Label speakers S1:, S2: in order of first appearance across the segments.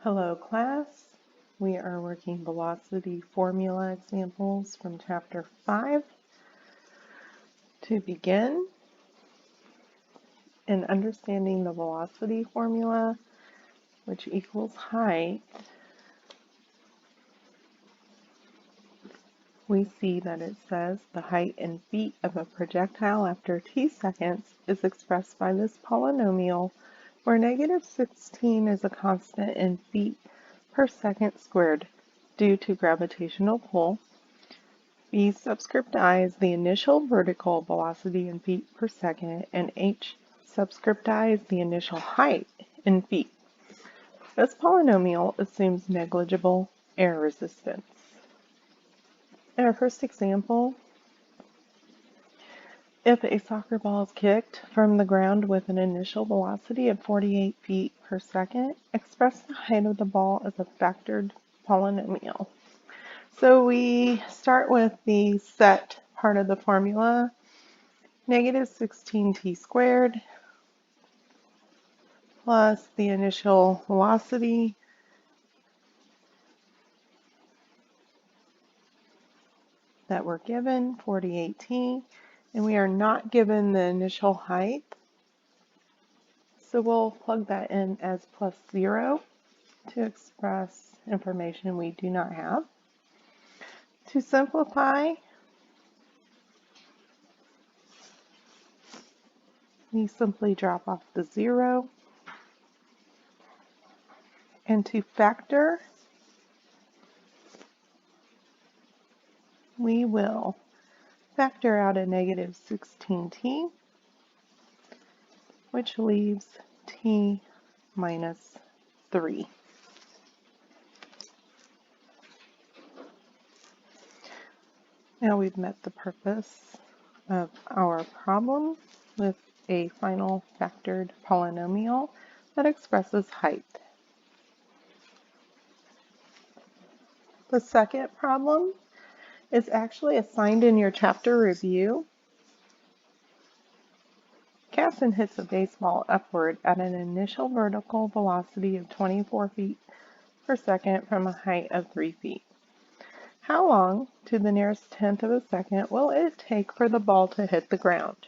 S1: Hello class, we are working velocity formula examples from chapter 5. To begin, in understanding the velocity formula, which equals height, we see that it says the height in feet of a projectile after t seconds is expressed by this polynomial where -16 is a constant in feet per second squared due to gravitational pull. V subscript I is the initial vertical velocity in feet per second, and H subscript I is the initial height in feet. This polynomial assumes negligible air resistance. In our first example, if a soccer ball is kicked from the ground with an initial velocity of 48 feet per second, express the height of the ball as a factored polynomial. So we start with the set part of the formula, -16t squared plus the initial velocity that we're given, 48t, and we are not given the initial height, so we'll plug that in as +0 to express information we do not have. To simplify, we simply drop off the 0, and to factor, we will factor out a -16t, which leaves t minus 3. Now we've met the purpose of our problem with a final factored polynomial that expresses height. The second problem is actually assigned in your chapter review. Casson hits a baseball upward at an initial vertical velocity of 24 feet per second from a height of 3 feet. How long, to the nearest tenth of a second, will it take for the ball to hit the ground?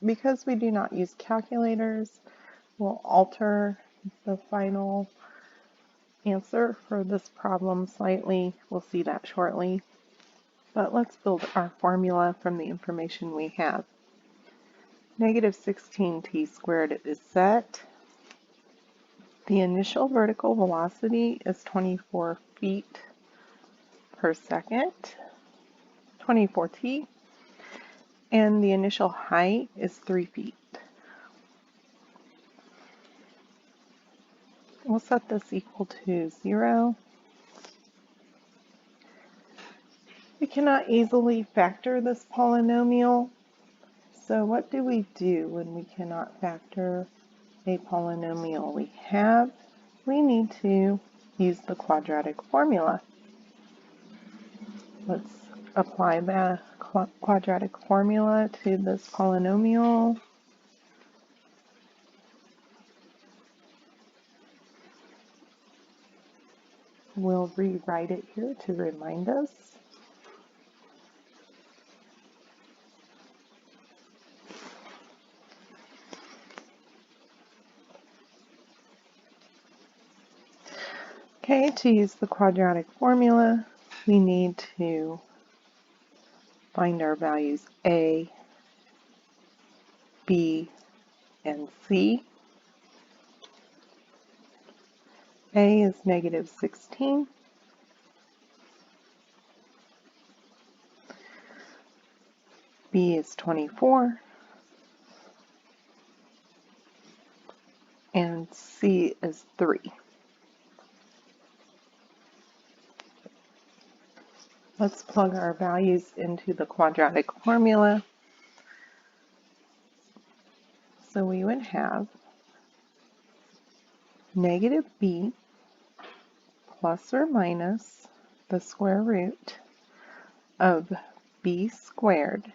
S1: Because we do not use calculators, we'll alter the final answer for this problem slightly. We'll see that shortly. But let's build our formula from the information we have. -16t squared is set. The initial vertical velocity is 24 feet per second, 24t, and the initial height is 3 feet. We'll set this equal to 0. We cannot easily factor this polynomial, so what do we do when we cannot factor a polynomial? We need to use the quadratic formula. Let's apply the quadratic formula to this polynomial. We'll rewrite it here to remind us. Okay, to use the quadratic formula, we need to find our values a, b, and c. A is -16. B is 24. And C is 3. Let's plug our values into the quadratic formula. So we would have -b plus or minus the square root of b squared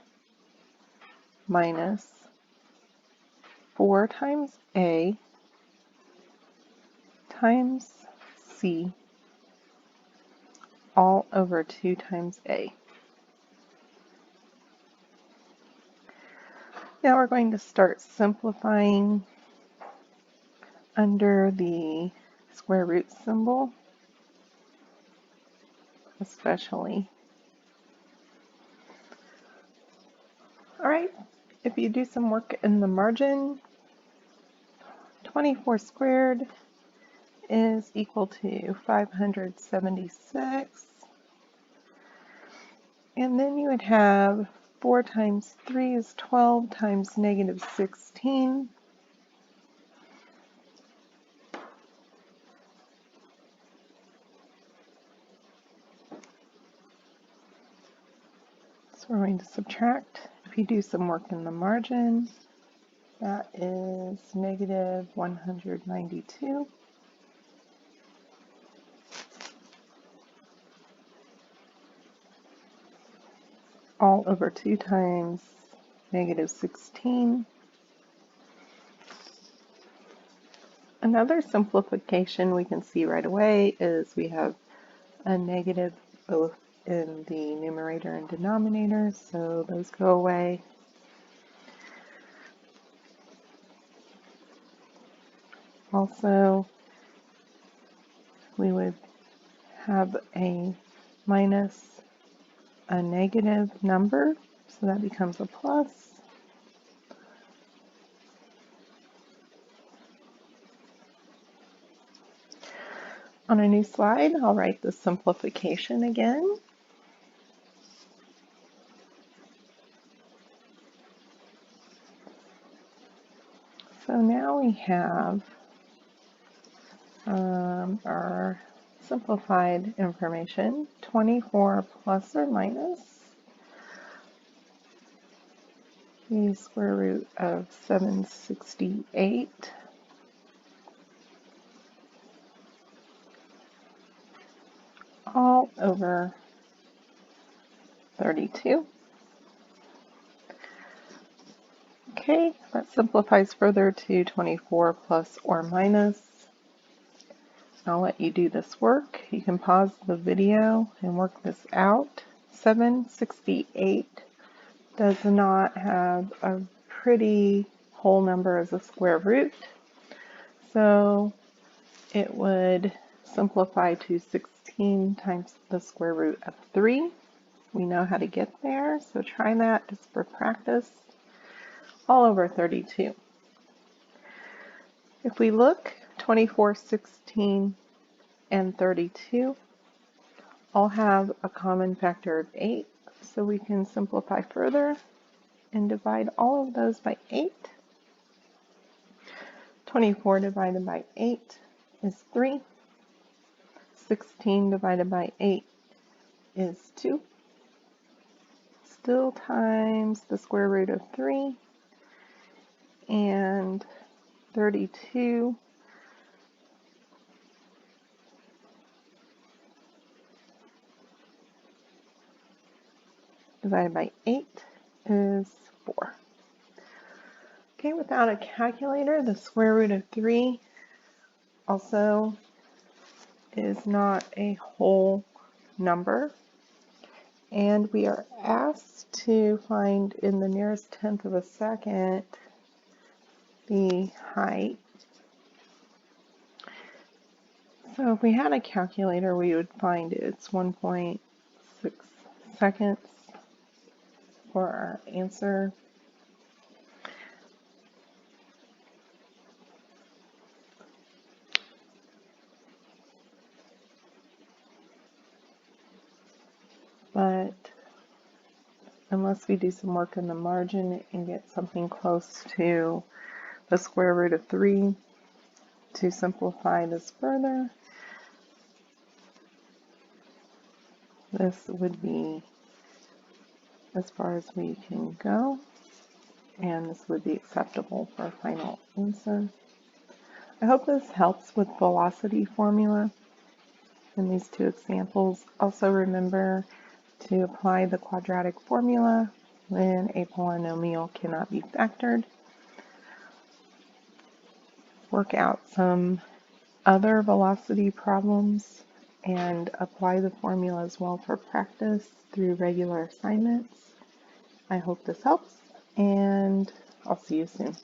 S1: minus 4 times a times C all over 2 times A. Now we're going to start simplifying under the square root symbol, especially. All right, if you do some work in the margin, 24 squared is equal to 576. And then you would have 4 times 3 is 12 times negative 16. So we're going to subtract. If you do some work in the margin, that is negative 192. All over 2 times negative 16. Another simplification we can see right away is we have a negative both in the numerator and denominator, so those go away. Also, we would have a minus a negative number, so that becomes a plus. On a new slide, I'll write the simplification again. So now we have our simplified information, 24 plus or minus the square root of 768 all over 32. Okay, that simplifies further to 24 plus or minus. I'll let you do this work. You can pause the video and work this out. 768 does not have a pretty whole number as a square root, so it would simplify to 16 times the square root of 3. We know how to get there, so try that just for practice. All over 32. If we look, 24, 16, and 32 all have a common factor of 8, so we can simplify further and divide all of those by 8. 24 divided by 8 is 3. 16 divided by 8 is 2. Still times the square root of 3. And 32 divided by 8 is 4. Okay, without a calculator, the square root of 3 also is not a whole number. And we are asked to find in the nearest tenth of a second the height. So if we had a calculator, we would find it's 1.6 seconds for our answer. But unless we do some work in the margin and get something close to the square root of 3 to simplify this further, this would be as far as we can go, and this would be acceptable for a final answer. I hope this helps with velocity formula in these two examples. Also remember to apply the quadratic formula when a polynomial cannot be factored. Work out some other velocity problems and apply the formula as well for practice through regular assignments. I hope this helps, and I'll see you soon.